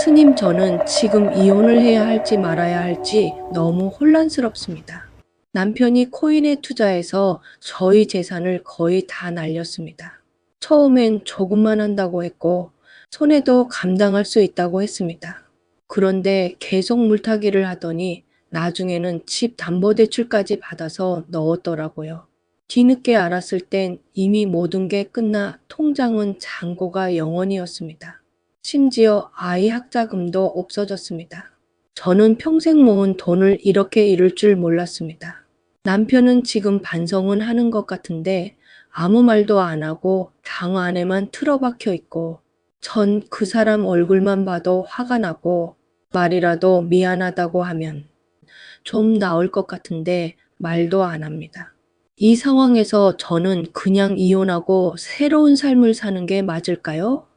스님, 저는 지금 이혼을 해야 할지 말아야 할지 너무 혼란스럽습니다. 남편이 코인에 투자해서 저희 재산을 거의 다 날렸습니다. 처음엔 조금만 한다고 했고, 손해도 감당할 수 있다고 했습니다. 그런데 계속 물타기를 하더니 나중에는 집 담보대출까지 받아서 넣었더라고요. 뒤늦게 알았을 땐 이미 모든 게 끝나 통장은 잔고가 0원이었습니다. 심지어 아이 학자금도 없어졌습니다. 저는 평생 모은 돈을 이렇게 잃을 줄 몰랐습니다. 남편은 지금 반성은 하는 것 같은데 아무 말도 안 하고 방 안에만 틀어박혀 있고, 전 그 사람 얼굴만 봐도 화가 나고 말이라도 미안하다고 하면 좀 나을 것 같은데 말도 안 합니다. 이 상황에서 저는 그냥 이혼하고 새로운 삶을 사는 게 맞을까요?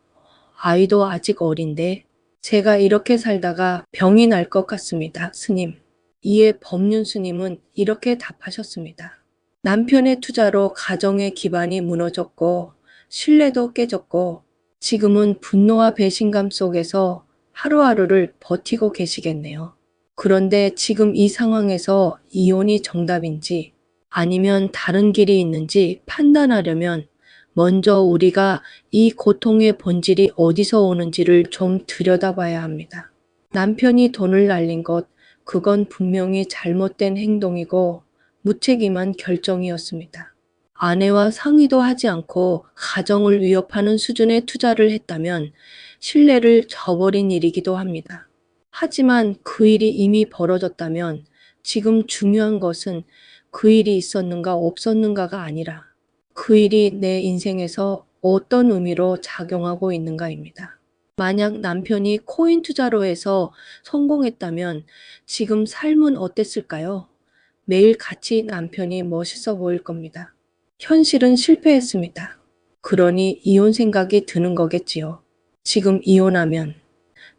아이도 아직 어린데 제가 이렇게 살다가 병이 날 것 같습니다, 스님. 이에 법륜 스님은 이렇게 답하셨습니다. 남편의 투자로 가정의 기반이 무너졌고 신뢰도 깨졌고 지금은 분노와 배신감 속에서 하루하루를 버티고 계시겠네요. 그런데 지금 이 상황에서 이혼이 정답인지 아니면 다른 길이 있는지 판단하려면 먼저 우리가 이 고통의 본질이 어디서 오는지를 좀 들여다봐야 합니다. 남편이 돈을 날린 것, 그건 분명히 잘못된 행동이고 무책임한 결정이었습니다. 아내와 상의도 하지 않고 가정을 위협하는 수준의 투자를 했다면 신뢰를 저버린 일이기도 합니다. 하지만 그 일이 이미 벌어졌다면 지금 중요한 것은 그 일이 있었는가 없었는가가 아니라 그 일이 내 인생에서 어떤 의미로 작용하고 있는가입니다. 만약 남편이 코인 투자로 해서 성공했다면 지금 삶은 어땠을까요? 매일 같이 남편이 멋있어 보일 겁니다. 현실은 실패했습니다. 그러니 이혼 생각이 드는 거겠지요. 지금 이혼하면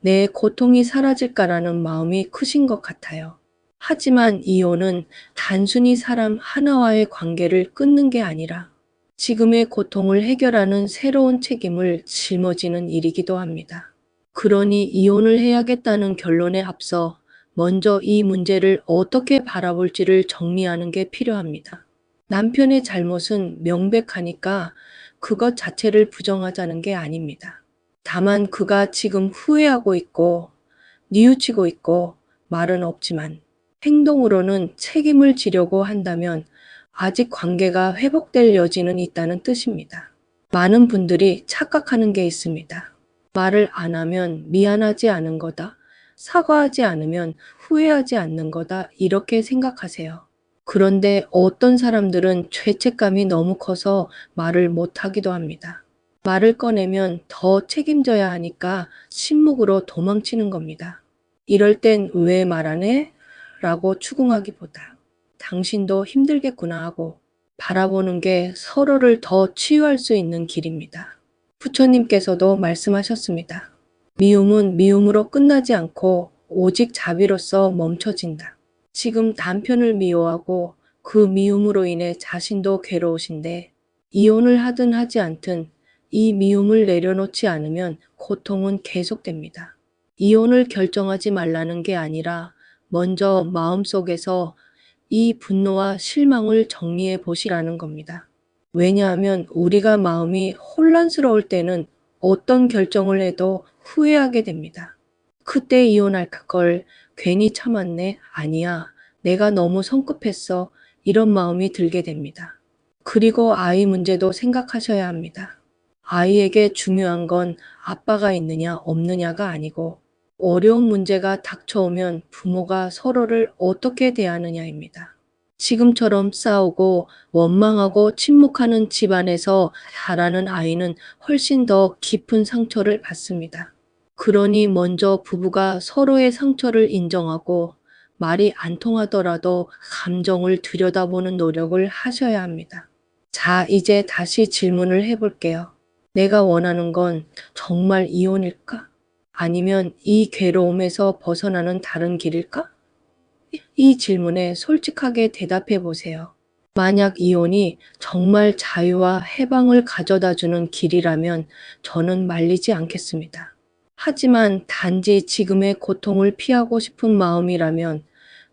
내 고통이 사라질까라는 마음이 크신 것 같아요. 하지만 이혼은 단순히 사람 하나와의 관계를 끊는 게 아니라 지금의 고통을 해결하는 새로운 책임을 짊어지는 일이기도 합니다. 그러니 이혼을 해야겠다는 결론에 앞서 먼저 이 문제를 어떻게 바라볼지를 정리하는 게 필요합니다. 남편의 잘못은 명백하니까 그것 자체를 부정하자는 게 아닙니다. 다만 그가 지금 후회하고 있고 뉘우치고 있고 말은 없지만 행동으로는 책임을 지려고 한다면 아직 관계가 회복될 여지는 있다는 뜻입니다. 많은 분들이 착각하는 게 있습니다. 말을 안 하면 미안하지 않은 거다. 사과하지 않으면 후회하지 않는 거다. 이렇게 생각하세요. 그런데 어떤 사람들은 죄책감이 너무 커서 말을 못 하기도 합니다. 말을 꺼내면 더 책임져야 하니까 침묵으로 도망치는 겁니다. 이럴 땐 왜 말 안 해? 라고 추궁하기보다 당신도 힘들겠구나 하고 바라보는 게 서로를 더 치유할 수 있는 길입니다. 부처님께서도 말씀하셨습니다. 미움은 미움으로 끝나지 않고 오직 자비로서 멈춰진다. 지금 남편을 미워하고 그 미움으로 인해 자신도 괴로우신데 이혼을 하든 하지 않든 이 미움을 내려놓지 않으면 고통은 계속됩니다. 이혼을 결정하지 말라는 게 아니라 먼저 마음속에서 이 분노와 실망을 정리해 보시라는 겁니다. 왜냐하면 우리가 마음이 혼란스러울 때는 어떤 결정을 해도 후회하게 됩니다. 그때 이혼할 걸 괜히 참았네. 아니야. 내가 너무 성급했어. 이런 마음이 들게 됩니다. 그리고 아이 문제도 생각하셔야 합니다. 아이에게 중요한 건 아빠가 있느냐 없느냐가 아니고 어려운 문제가 닥쳐오면 부모가 서로를 어떻게 대하느냐입니다. 지금처럼 싸우고 원망하고 침묵하는 집안에서 자라는 아이는 훨씬 더 깊은 상처를 받습니다. 그러니 먼저 부부가 서로의 상처를 인정하고 말이 안 통하더라도 감정을 들여다보는 노력을 하셔야 합니다. 자, 이제 다시 질문을 해볼게요. 내가 원하는 건 정말 이혼일까? 아니면 이 괴로움에서 벗어나는 다른 길일까? 이 질문에 솔직하게 대답해 보세요. 만약 이혼이 정말 자유와 해방을 가져다 주는 길이라면 저는 말리지 않겠습니다. 하지만 단지 지금의 고통을 피하고 싶은 마음이라면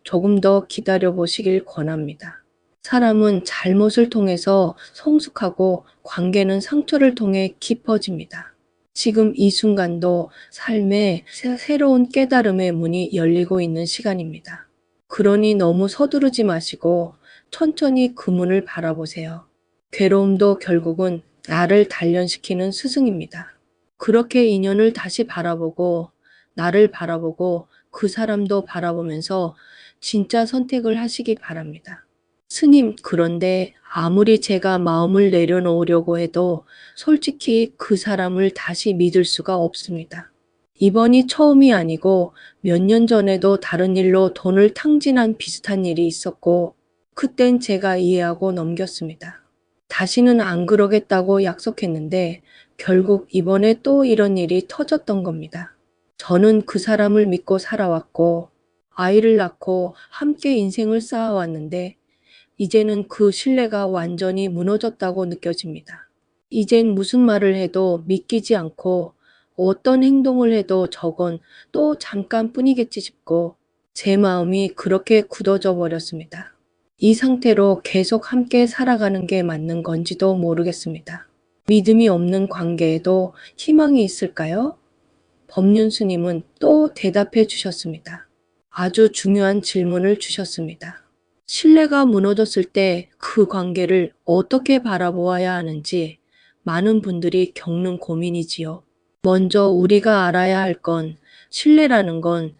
조금 더 기다려 보시길 권합니다. 사람은 잘못을 통해서 성숙하고 관계는 상처를 통해 깊어집니다. 지금 이 순간도 삶의 새로운 깨달음의 문이 열리고 있는 시간입니다. 그러니 너무 서두르지 마시고 천천히 그 문을 바라보세요. 괴로움도 결국은 나를 단련시키는 스승입니다. 그렇게 인연을 다시 바라보고 나를 바라보고 그 사람도 바라보면서 진짜 선택을 하시기 바랍니다. 스님, 그런데 아무리 제가 마음을 내려놓으려고 해도 솔직히 그 사람을 다시 믿을 수가 없습니다. 이번이 처음이 아니고 몇 년 전에도 다른 일로 돈을 탕진한 비슷한 일이 있었고, 그땐 제가 이해하고 넘겼습니다. 다시는 안 그러겠다고 약속했는데 결국 이번에 또 이런 일이 터졌던 겁니다. 저는 그 사람을 믿고 살아왔고 아이를 낳고 함께 인생을 쌓아왔는데 이제는 그 신뢰가 완전히 무너졌다고 느껴집니다. 이젠 무슨 말을 해도 믿기지 않고 어떤 행동을 해도 저건 또 잠깐뿐이겠지 싶고 제 마음이 그렇게 굳어져 버렸습니다. 이 상태로 계속 함께 살아가는 게 맞는 건지도 모르겠습니다. 믿음이 없는 관계에도 희망이 있을까요? 법륜 스님은 또 대답해 주셨습니다. 아주 중요한 질문을 주셨습니다. 신뢰가 무너졌을 때 그 관계를 어떻게 바라보아야 하는지 많은 분들이 겪는 고민이지요. 먼저 우리가 알아야 할 건 신뢰라는 건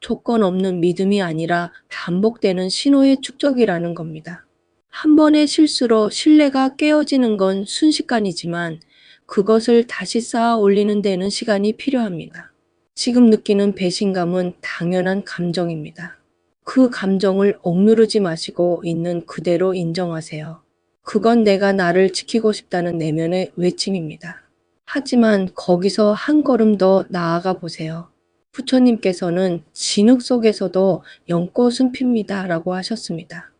조건 없는 믿음이 아니라 반복되는 신호의 축적이라는 겁니다. 한 번의 실수로 신뢰가 깨어지는 건 순식간이지만 그것을 다시 쌓아 올리는 데는 시간이 필요합니다. 지금 느끼는 배신감은 당연한 감정입니다. 그 감정을 억누르지 마시고 있는 그대로 인정하세요. 그건 내가 나를 지키고 싶다는 내면의 외침입니다. 하지만 거기서 한 걸음 더 나아가 보세요. 부처님께서는 진흙 속에서도 연꽃은 핍니다 라고 하셨습니다.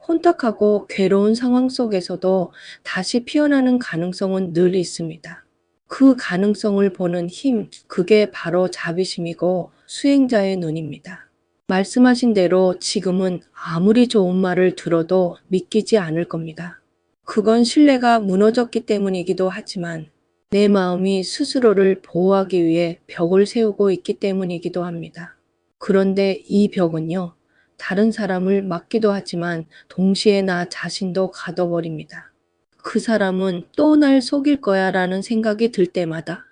혼탁하고 괴로운 상황 속에서도 다시 피어나는 가능성은 늘 있습니다. 그 가능성을 보는 힘, 그게 바로 자비심이고 수행자의 눈입니다. 말씀하신 대로 지금은 아무리 좋은 말을 들어도 믿기지 않을 겁니다. 그건 신뢰가 무너졌기 때문이기도 하지만 내 마음이 스스로를 보호하기 위해 벽을 세우고 있기 때문이기도 합니다. 그런데 이 벽은요, 다른 사람을 막기도 하지만 동시에 나 자신도 가둬버립니다. 그 사람은 또 날 속일 거야 라는 생각이 들 때마다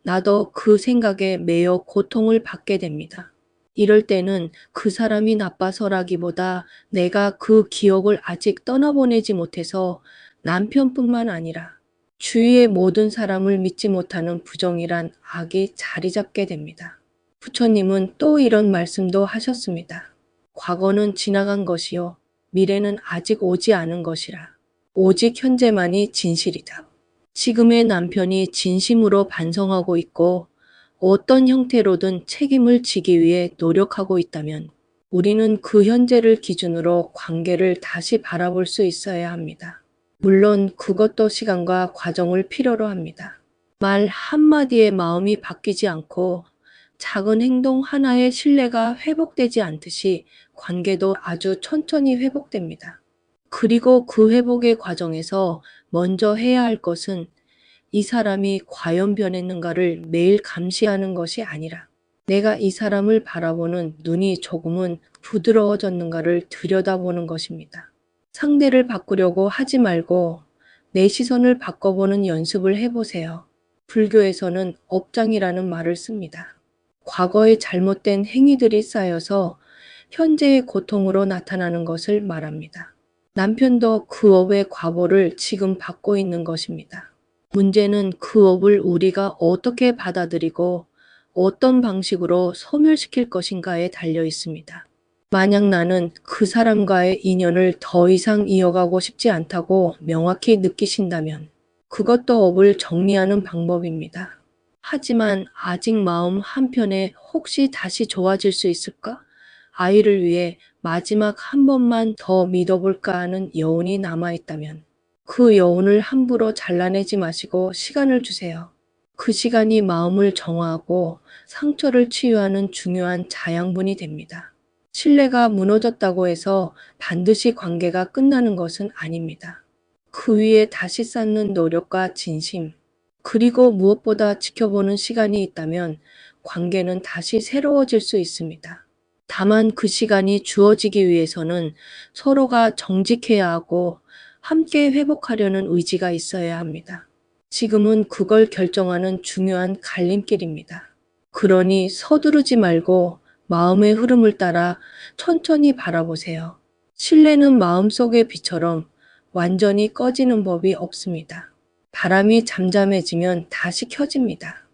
나도 그 생각에 매여 고통을 받게 됩니다. 이럴 때는 그 사람이 나빠서라기보다 내가 그 기억을 아직 떠나보내지 못해서 남편뿐만 아니라 주위의 모든 사람을 믿지 못하는 부정이란 악이 자리 잡게 됩니다. 부처님은 또 이런 말씀도 하셨습니다. 과거는 지나간 것이요. 미래는 아직 오지 않은 것이라. 오직 현재만이 진실이다. 지금의 남편이 진심으로 반성하고 있고 어떤 형태로든 책임을 지기 위해 노력하고 있다면 우리는 그 현재를 기준으로 관계를 다시 바라볼 수 있어야 합니다. 물론 그것도 시간과 과정을 필요로 합니다. 말 한마디에 마음이 바뀌지 않고 작은 행동 하나에 신뢰가 회복되지 않듯이 관계도 아주 천천히 회복됩니다. 그리고 그 회복의 과정에서 먼저 해야 할 것은 이 사람이 과연 변했는가를 매일 감시하는 것이 아니라 내가 이 사람을 바라보는 눈이 조금은 부드러워졌는가를 들여다보는 것입니다. 상대를 바꾸려고 하지 말고 내 시선을 바꿔보는 연습을 해보세요. 불교에서는 업장이라는 말을 씁니다. 과거의 잘못된 행위들이 쌓여서 현재의 고통으로 나타나는 것을 말합니다. 남편도 그 업의 과보를 지금 받고 있는 것입니다. 문제는 그 업을 우리가 어떻게 받아들이고 어떤 방식으로 소멸시킬 것인가에 달려 있습니다. 만약 나는 그 사람과의 인연을 더 이상 이어가고 싶지 않다고 명확히 느끼신다면 그것도 업을 정리하는 방법입니다. 하지만 아직 마음 한편에 혹시 다시 좋아질 수 있을까? 아이를 위해 마지막 한 번만 더 믿어볼까 하는 여운이 남아있다면 그 여운을 함부로 잘라내지 마시고 시간을 주세요. 그 시간이 마음을 정화하고 상처를 치유하는 중요한 자양분이 됩니다. 신뢰가 무너졌다고 해서 반드시 관계가 끝나는 것은 아닙니다. 그 위에 다시 쌓는 노력과 진심, 그리고 무엇보다 지켜보는 시간이 있다면 관계는 다시 새로워질 수 있습니다. 다만 그 시간이 주어지기 위해서는 서로가 정직해야 하고 함께 회복하려는 의지가 있어야 합니다. 지금은 그걸 결정하는 중요한 갈림길입니다. 그러니 서두르지 말고 마음의 흐름을 따라 천천히 바라보세요. 신뢰는 마음속의 빛처럼 완전히 꺼지는 법이 없습니다. 바람이 잠잠해지면 다시 켜집니다.